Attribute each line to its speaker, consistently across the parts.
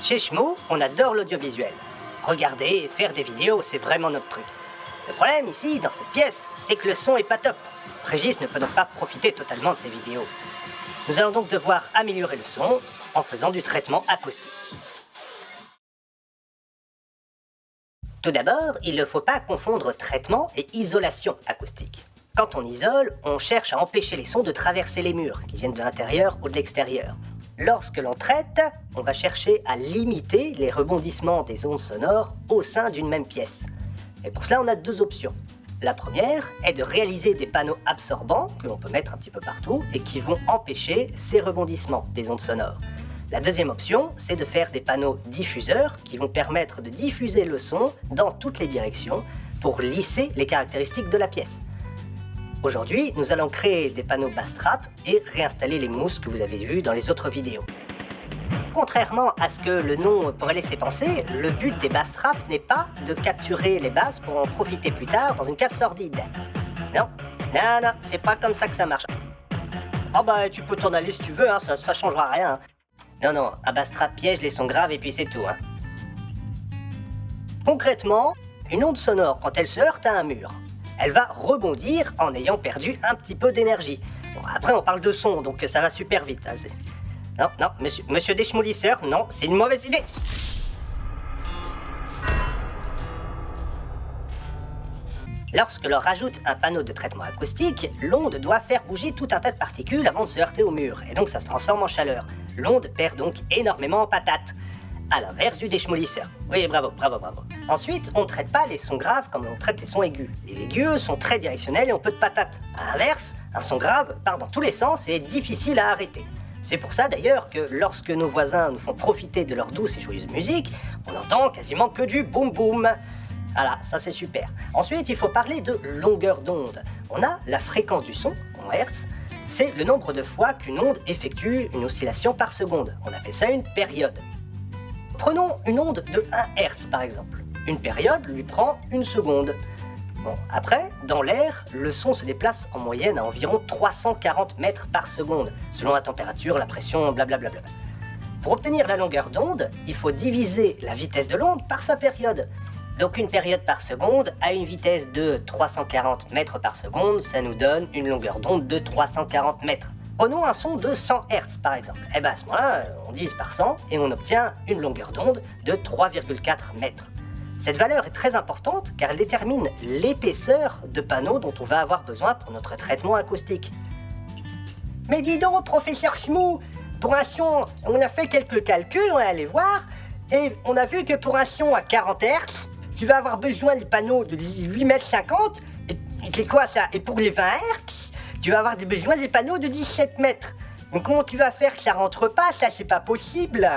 Speaker 1: Chez Shmoo, on adore l'audiovisuel. Regarder et faire des vidéos, c'est vraiment notre truc. Le problème ici, dans cette pièce, c'est que le son est pas top. Régis ne peut donc pas profiter totalement de ces vidéos. Nous allons donc devoir améliorer le son en faisant du traitement acoustique. Tout d'abord, il ne faut pas confondre traitement et isolation acoustique. Quand on isole, on cherche à empêcher les sons de traverser les murs, qui viennent de l'intérieur ou de l'extérieur. Lorsque l'on traite, on va chercher à limiter les rebondissements des ondes sonores au sein d'une même pièce. Et pour cela, on a deux options. La première est de réaliser des panneaux absorbants que l'on peut mettre un petit peu partout et qui vont empêcher ces rebondissements des ondes sonores. La deuxième option, c'est de faire des panneaux diffuseurs qui vont permettre de diffuser le son dans toutes les directions pour lisser les caractéristiques de la pièce. Aujourd'hui, nous allons créer des panneaux bass trap et réinstaller les mousses que vous avez vues dans les autres vidéos. Contrairement à ce que le nom pourrait laisser penser, le but des bass trap n'est pas de capturer les basses pour en profiter plus tard dans une cave sordide. Non, c'est pas comme ça que ça marche. Oh bah tu peux t'en aller si tu veux, hein, ça changera rien. Non, un bass trap piège les sons graves et puis c'est tout. Concrètement, une onde sonore, quand elle se heurte à un mur, elle va rebondir en ayant perdu un petit peu d'énergie. Bon, après on parle de son, donc ça va super vite. Non, monsieur Déchemolisseur, non, c'est une mauvaise idée. Lorsque l'on rajoute un panneau de traitement acoustique, l'onde doit faire bouger tout un tas de particules avant de se heurter au mur, et donc ça se transforme en chaleur. L'onde perd donc énormément en patates, à l'inverse du déchemolisseur. Oui, bravo. Ensuite, on ne traite pas les sons graves comme on traite les sons aigus. Les aigus sont très directionnels et ont peu de patates. À l'inverse, un son grave part dans tous les sens et est difficile à arrêter. C'est pour ça d'ailleurs que lorsque nos voisins nous font profiter de leur douce et joyeuse musique, on n'entend quasiment que du boum boum. Voilà, ça c'est super. Ensuite, il faut parler de longueur d'onde. On a la fréquence du son, en Hertz, c'est le nombre de fois qu'une onde effectue une oscillation par seconde. On appelle ça une période. Prenons une onde de 1 Hertz par exemple. Une période lui prend une seconde. Bon, après, dans l'air, le son se déplace en moyenne à environ 340 mètres par seconde, selon la température, la pression, blablabla. Pour obtenir la longueur d'onde, il faut diviser la vitesse de l'onde par sa période. Donc une période par seconde à une vitesse de 340 mètres par seconde, ça nous donne une longueur d'onde de 340 mètres. Prenons un son de 100 Hz par exemple. Et bien à ce moment-là, on divise par 100 et on obtient une longueur d'onde de 3,4 mètres. Cette valeur est très importante car elle détermine l'épaisseur de panneaux dont on va avoir besoin pour notre traitement acoustique. Mais dis donc, professeur Shmoo, pour un son, on a fait quelques calculs, on est allé voir, et on a vu que pour un son à 40 Hz, tu vas avoir besoin de panneaux de 8,50 m, et c'est quoi ça? Et pour les 20 Hz, tu vas avoir besoin des panneaux de 17 mètres. Donc comment tu vas faire que ça rentre pas? Ça, c'est pas possible.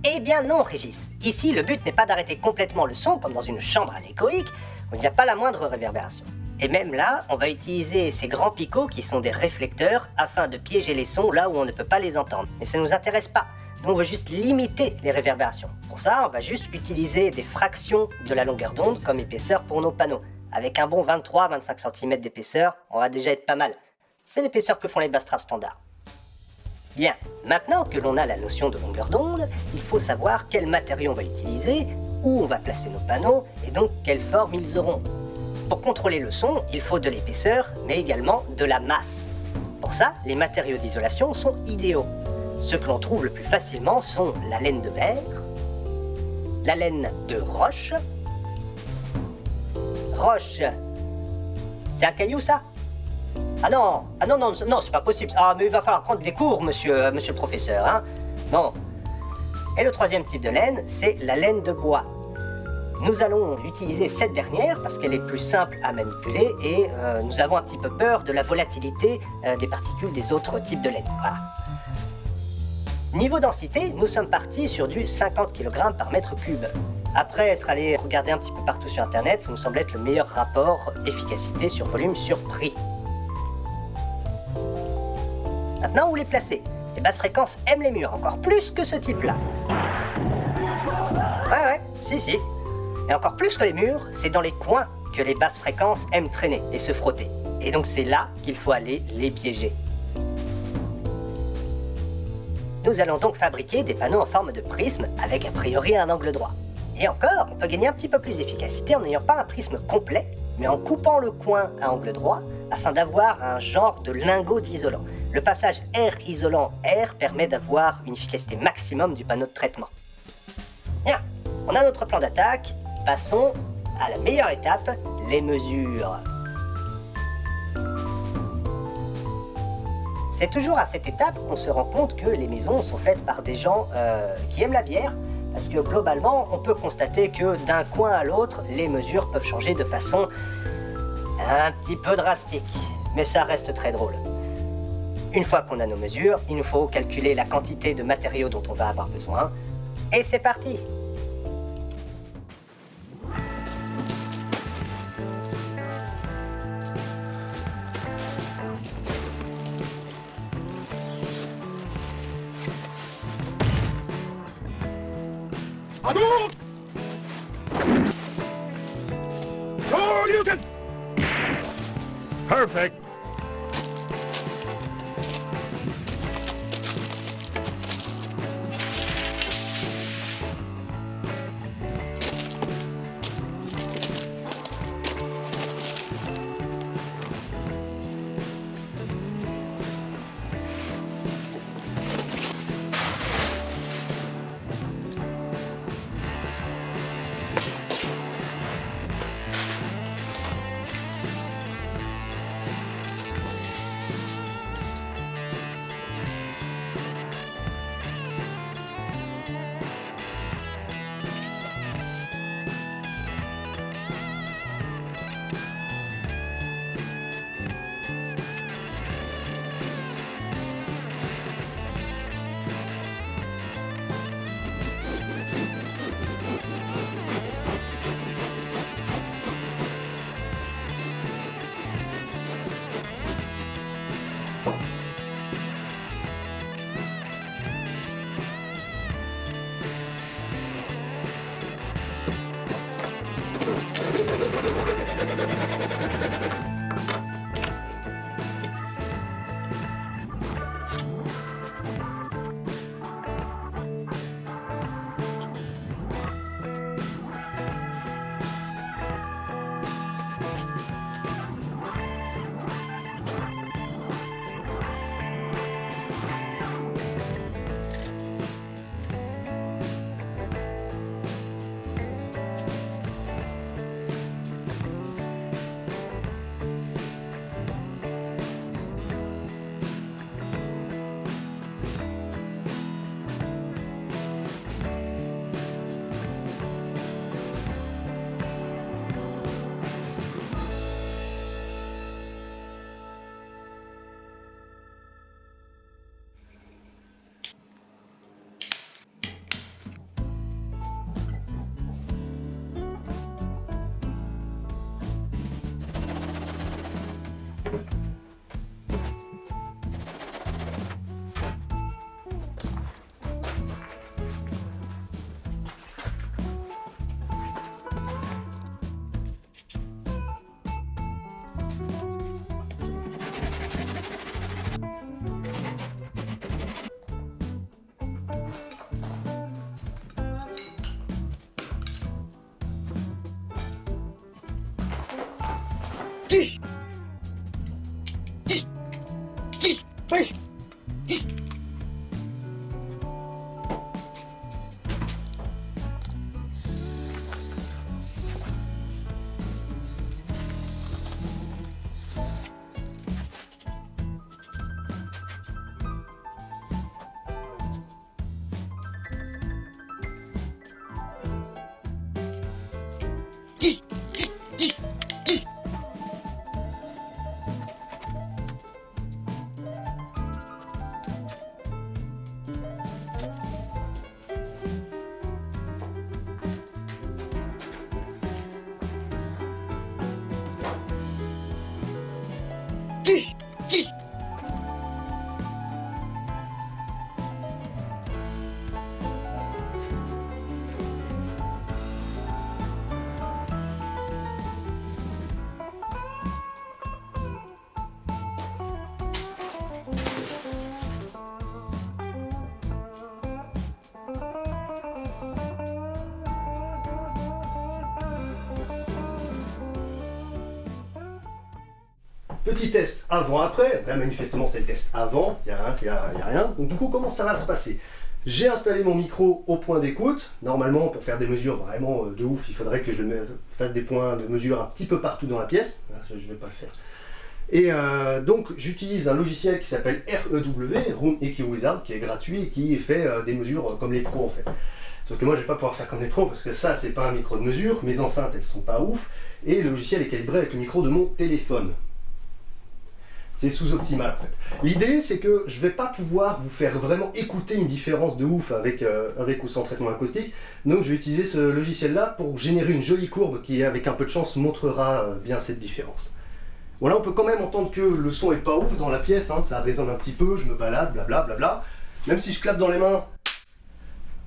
Speaker 1: Eh bien non, Régis. Ici, le but n'est pas d'arrêter complètement le son comme dans une chambre anéchoïque où il n'y a pas la moindre réverbération. Et même là, on va utiliser ces grands picots qui sont des réflecteurs afin de piéger les sons là où on ne peut pas les entendre. Mais ça ne nous intéresse pas. Nous, on veut juste limiter les réverbérations. Pour ça, on va juste utiliser des fractions de la longueur d'onde comme épaisseur pour nos panneaux. Avec un bon 23-25 cm d'épaisseur, on va déjà être pas mal. C'est l'épaisseur que font les bass traps standards. Bien, maintenant que l'on a la notion de longueur d'onde, il faut savoir quel matériau on va utiliser, où on va placer nos panneaux et donc quelle forme ils auront. Pour contrôler le son, il faut de l'épaisseur, mais également de la masse. Pour ça, les matériaux d'isolation sont idéaux. Ceux que l'on trouve le plus facilement sont la laine de verre, la laine de roche. Roche, c'est un caillou ça? Ah non, c'est pas possible. Ah mais il va falloir prendre des cours, monsieur le professeur, hein. Non. Et le troisième type de laine, c'est la laine de bois. Nous allons utiliser cette dernière parce qu'elle est plus simple à manipuler et nous avons un petit peu peur de la volatilité des particules des autres types de laine. Voilà. Niveau densité, nous sommes partis sur du 50 kg par mètre cube. Après être allé regarder un petit peu partout sur internet, ça nous semble être le meilleur rapport efficacité sur volume sur prix. Maintenant, où les placer? Les basses fréquences aiment les murs encore plus que ce type-là. Ouais, si. Et encore plus que les murs, c'est dans les coins que les basses fréquences aiment traîner et se frotter. Et donc c'est là qu'il faut aller les piéger. Nous allons donc fabriquer des panneaux en forme de prisme avec a priori un angle droit. Et encore, on peut gagner un petit peu plus d'efficacité en n'ayant pas un prisme complet, mais en coupant le coin à angle droit afin d'avoir un genre de lingot d'isolant. Le passage R isolant R permet d'avoir une efficacité maximum du panneau de traitement. Bien, on a notre plan d'attaque, passons à la meilleure étape, les mesures. C'est toujours à cette étape qu'on se rend compte que les maisons sont faites par des gens qui aiment la bière, parce que globalement, on peut constater que d'un coin à l'autre, les mesures peuvent changer de façon un petit peu drastique, mais ça reste très drôle. Une fois qu'on a nos mesures, il nous faut calculer la quantité de matériaux dont on va avoir besoin, et c'est parti!
Speaker 2: Oh, you can... Perfect.
Speaker 3: petit test avant-après. Là, manifestement, c'est le test avant, il n'y a rien. Donc du coup, comment ça va se passer? J'ai installé mon micro au point d'écoute. Normalement, pour faire des mesures vraiment de ouf, il faudrait que je fasse des points de mesure un petit peu partout dans la pièce. Je ne vais pas le faire. Et donc, j'utilise un logiciel qui s'appelle REW, Room EQ Wizard, qui est gratuit et qui fait des mesures comme les pros en fait. Sauf que moi, je ne vais pas pouvoir faire comme les pros parce que ça, c'est pas un micro de mesure. Mes enceintes, elles sont pas ouf. Et le logiciel est calibré avec le micro de mon téléphone. C'est sous-optimal en fait. L'idée c'est que je vais pas pouvoir vous faire vraiment écouter une différence de ouf avec ou sans traitement acoustique. Donc je vais utiliser ce logiciel là pour générer une jolie courbe qui avec un peu de chance montrera bien cette différence. Voilà, on peut quand même entendre que le son est pas ouf dans la pièce, hein, ça résonne un petit peu, je me balade, blablabla. Même si je clappe dans les mains,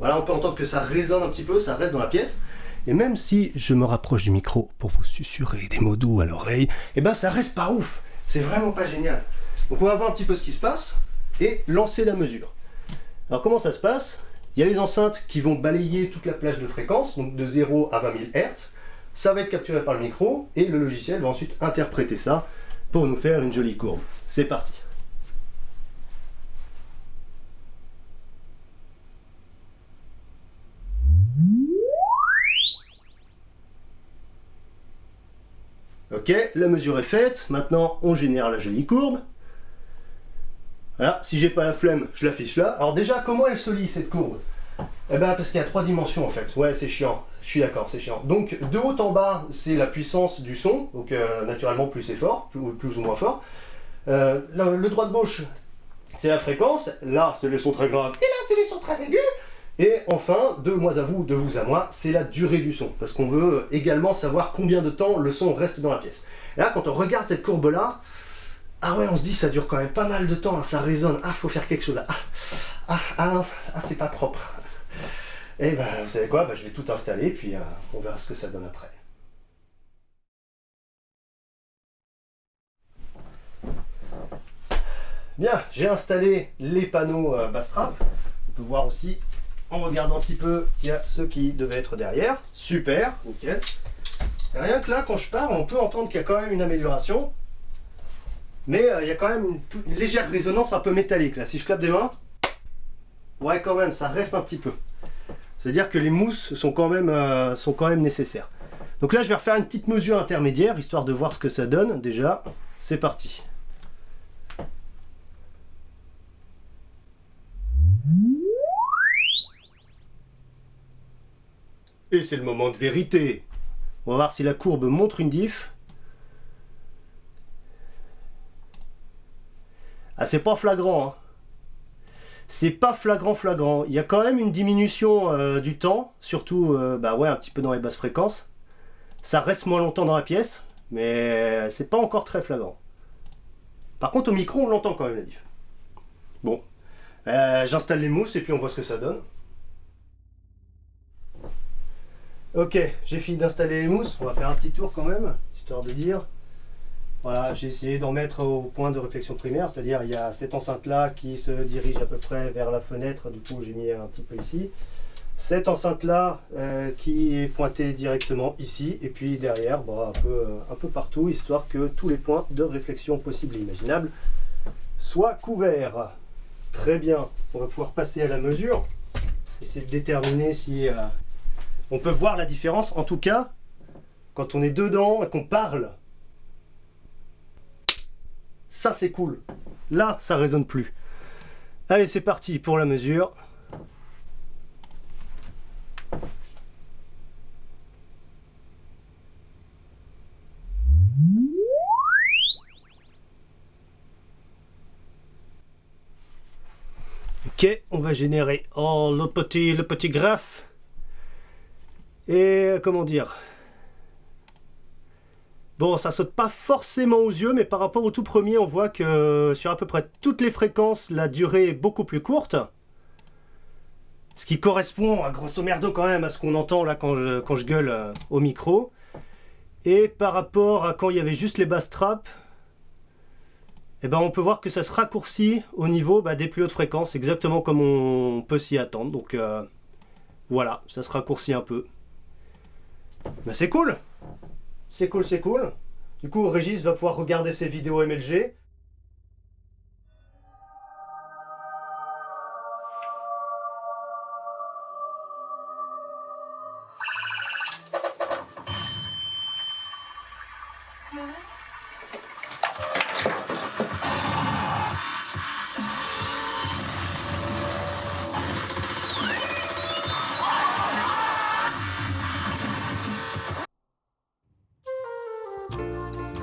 Speaker 3: voilà, on peut entendre que ça résonne un petit peu, ça reste dans la pièce. Et même si je me rapproche du micro pour vous susurrer des mots doux à l'oreille, et ben ça reste pas ouf. C'est vraiment pas génial. Donc on va voir un petit peu ce qui se passe et lancer la mesure. Alors comment ça se passe? Il y a les enceintes qui vont balayer toute la plage de fréquences, donc de 0 à 20 000 Hz. Ça va être capturé par le micro et le logiciel va ensuite interpréter ça pour nous faire une jolie courbe. C'est parti. Ok, la mesure est faite, maintenant on génère la jolie courbe. Voilà, si j'ai pas la flemme, je l'affiche là. Alors déjà, comment elle se lit cette courbe? Eh ben parce qu'il y a 3 dimensions en fait. Ouais, c'est chiant, je suis d'accord, c'est chiant. Donc de haut en bas, c'est la puissance du son, donc naturellement plus c'est fort, plus ou moins fort. Le droit de gauche, c'est la fréquence, là c'est le son très grave, et là c'est les sons très aigus. Et enfin, de moi à vous, de vous à moi, c'est la durée du son. Parce qu'on veut également savoir combien de temps le son reste dans la pièce. Et là, quand on regarde cette courbe-là, ah ouais, on se dit ça dure quand même pas mal de temps, hein, ça résonne. Ah, faut faire quelque chose là. Non, c'est pas propre. Et ben, vous savez quoi, je vais tout installer, puis on verra ce que ça donne après. Bien, j'ai installé les panneaux Bastrap. On peut voir aussi, en regardant un petit peu, qu'il y a ceux qui devaient être derrière. Super, nickel. Et rien que là, quand je parle, on peut entendre qu'il y a quand même une amélioration. Mais il y a quand même une légère résonance un peu métallique. Là, si je clappe des mains, ouais, quand même, ça reste un petit peu. C'est-à-dire que les mousses sont quand même nécessaires. Donc là, je vais refaire une petite mesure intermédiaire, histoire de voir ce que ça donne. Déjà, c'est parti. Et c'est le moment de vérité. On va voir si la courbe montre une diff. Ah, c'est pas flagrant, hein. C'est pas flagrant. Il y a quand même une diminution du temps, surtout ouais, un petit peu dans les basses fréquences. Ça reste moins longtemps dans la pièce, mais c'est pas encore très flagrant. Par contre, au micro, on l'entend quand même la diff. Bon, j'installe les mousses et puis on voit ce que ça donne. Ok, j'ai fini d'installer les mousses, on va faire un petit tour quand même, histoire de dire. Voilà, j'ai essayé d'en mettre au point de réflexion primaire, c'est-à-dire il y a cette enceinte-là qui se dirige à peu près vers la fenêtre, du coup j'ai mis un petit peu ici. Cette enceinte-là qui est pointée directement ici, et puis derrière, un peu partout, histoire que tous les points de réflexion possibles et imaginables soient couverts. Très bien, on va pouvoir passer à la mesure, essayer de déterminer si on peut voir la différence. En tout cas, quand on est dedans et qu'on parle, ça c'est cool. Là, ça résonne plus. Allez, c'est parti pour la mesure. Ok, on va générer le petit graphe. Et comment dire? Bon, ça saute pas forcément aux yeux, mais par rapport au tout premier, on voit que sur à peu près toutes les fréquences, la durée est beaucoup plus courte. Ce qui correspond à grosso merdo quand même à ce qu'on entend là quand je gueule au micro. Et par rapport à quand il y avait juste les basses trappes, on peut voir que ça se raccourcit au niveau des plus hautes fréquences, exactement comme on peut s'y attendre. Donc voilà, ça se raccourcit un peu. Mais c'est cool! C'est cool. Du coup, Régis va pouvoir regarder ses vidéos MLG.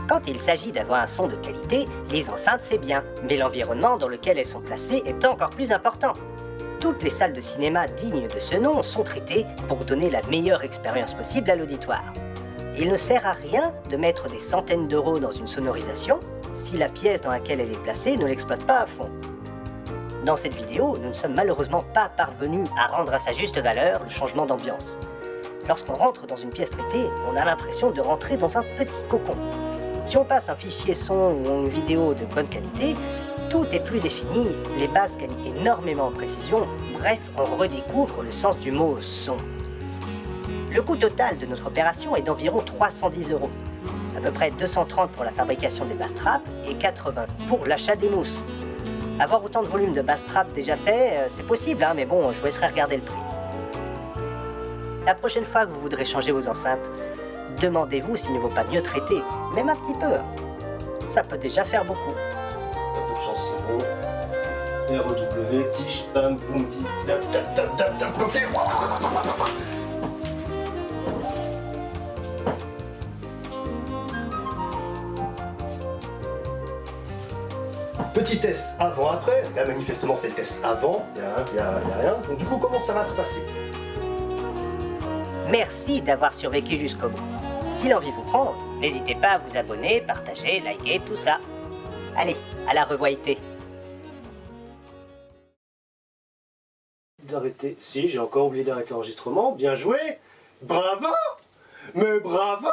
Speaker 1: Quand il s'agit d'avoir un son de qualité, les enceintes c'est bien, mais l'environnement dans lequel elles sont placées est encore plus important. Toutes les salles de cinéma dignes de ce nom sont traitées pour donner la meilleure expérience possible à l'auditoire. Il ne sert à rien de mettre des centaines d'euros dans une sonorisation si la pièce dans laquelle elle est placée ne l'exploite pas à fond. Dans cette vidéo, nous ne sommes malheureusement pas parvenus à rendre à sa juste valeur le changement d'ambiance. Lorsqu'on rentre dans une pièce traitée, on a l'impression de rentrer dans un petit cocon. Si on passe un fichier son ou une vidéo de bonne qualité, tout est plus défini, les basses gagnent énormément en précision, bref, on redécouvre le sens du mot son. Le coût total de notre opération est d'environ 310 €. À peu près 230 pour la fabrication des bass traps et 80 pour l'achat des mousses. Avoir autant de volume de bass trap déjà fait, c'est possible, mais bon, je vous laisserai regarder le prix. La prochaine fois que vous voudrez changer vos enceintes, demandez-vous s'il ne vaut pas mieux traiter, même un petit peu. Ça peut déjà faire beaucoup.
Speaker 3: Un peu de chance, c'est bon. REW, tiche, bam, boum, di, dap, dap, dap, dap, dap, côté. Petit test avant-après. Là, manifestement, c'est le test avant. Il n'y a rien. Donc, du coup, comment ça va se passer?
Speaker 1: Merci d'avoir survécu jusqu'au bout. Si l'envie vous prend, n'hésitez pas à vous abonner, partager, liker, tout ça. Allez, à la revoyité.
Speaker 3: D'arrêter. Si, j'ai encore oublié d'arrêter l'enregistrement. Bien joué. Bravo. Mais bravo.